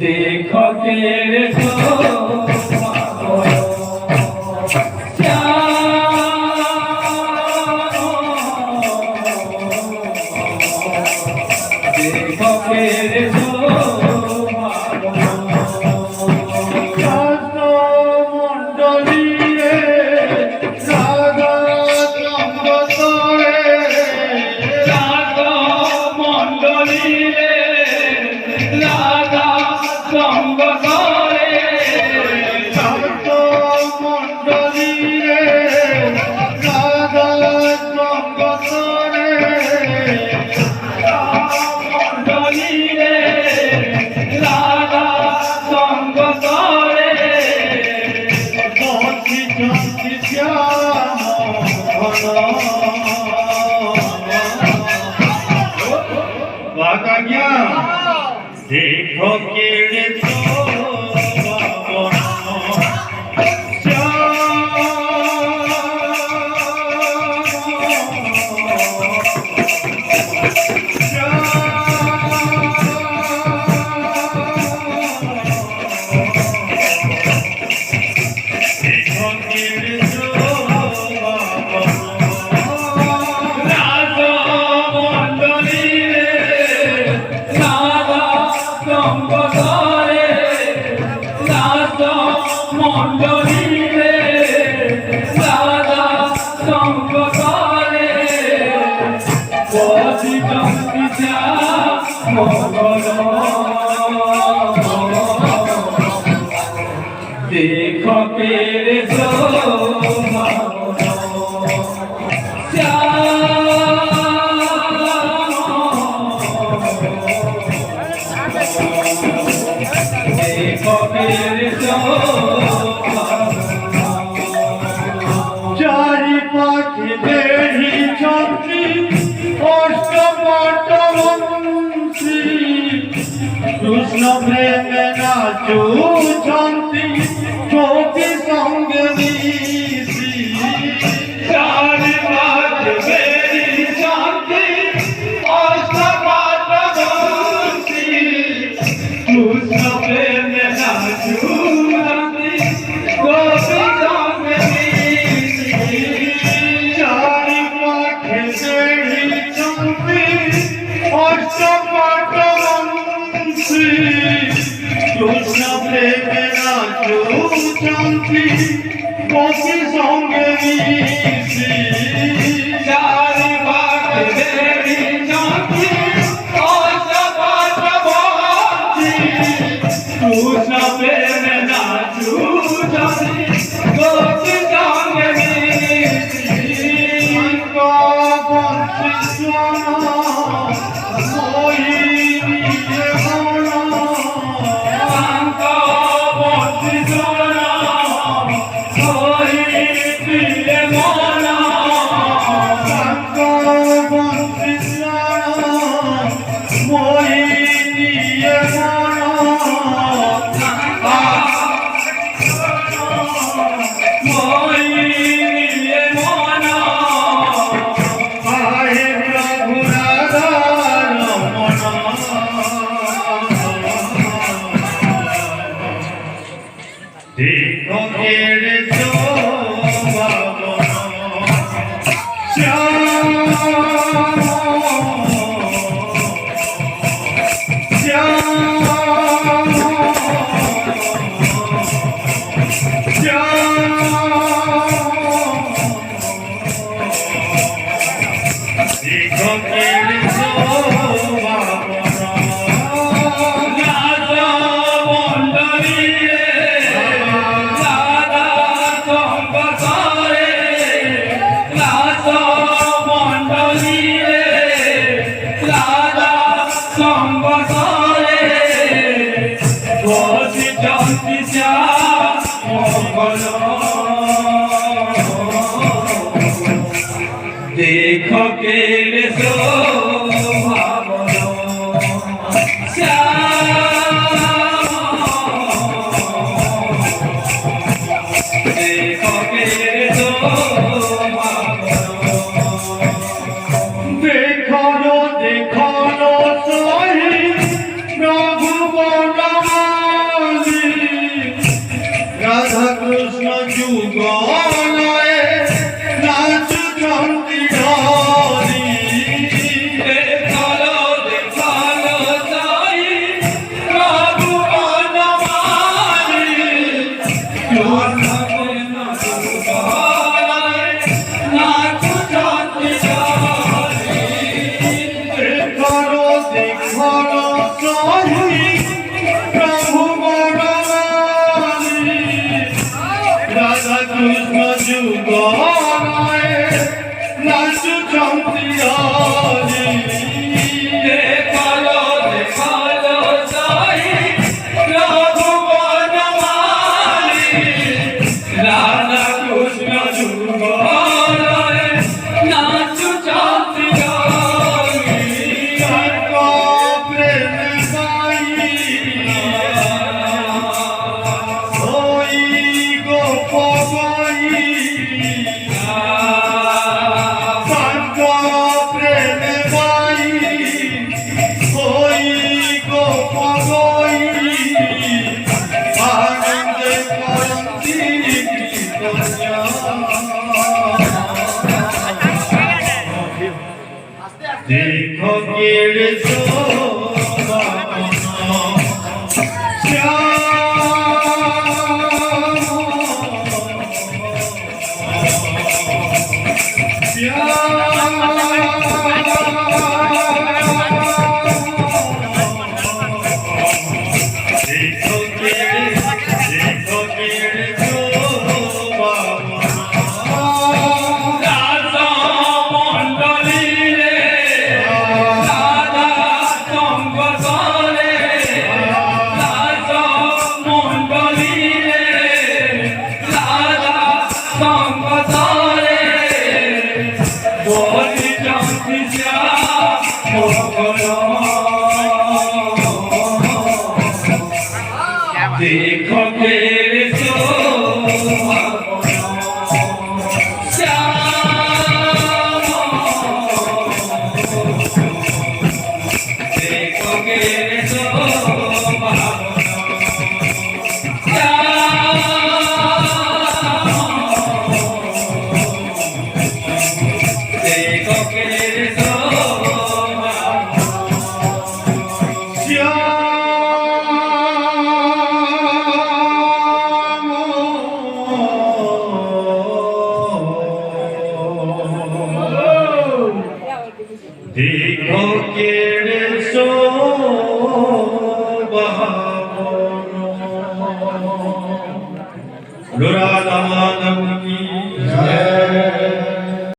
देखो तेरे देखो केड़े देखो तेरे चारि पाखे देहि छन्ति अष्टपटवंशी कृष्ण प्रेमे नाचुछन्ति गोपी संगे मिशि चारि पाखे देहि छन्ति अष्टपटवंशी कृष्ण प्रेमे नाचुछन्ति गोपी संगे कृष्ण प्रेमे नाचुछन्ति गोपी संगे मिशि चारि पाखे देहि छन्ति अष्टपटवंशी कृष्ण प्रेमे नाचुछन्ति गोपी संगे मिशि देखो केड़े जो देखो केड़े शोभा राधा मंडली राधा संबसारे राधा मंडली राधा संबसारे बसी जंती मंगल देखो केड़े शोभा देखो केड़े शोभा देखो लो सोही प्रभु बनमाली राधा कृष्ण जुगलये नाचुचंती हरि देखो लो साई प्रभु बनमाली राधा कृष्ण जुगलये नाचुचंती हरि देखो लो सोही प्रभु बनमाली राधा कृष्ण जुगलये नाचुचंती हरि देखो लो साई प्रभु बनमाली राधा कृष्ण जुगलये नाचुचंती हरि को प्रेम गाई होई गोप गाई को प्रेम गाई होई गोप गाई आनंद करंती कन्या देखो केड़े शोभा देखो केड़े शोभा राधा मंडली राधा संबसारे राधा मंडली राधा संबसारे बसी जंती मंगल देखो केड़े शोभा देखो केड़े शोभा देखो केड़े शोभा देखो केड़े शोभा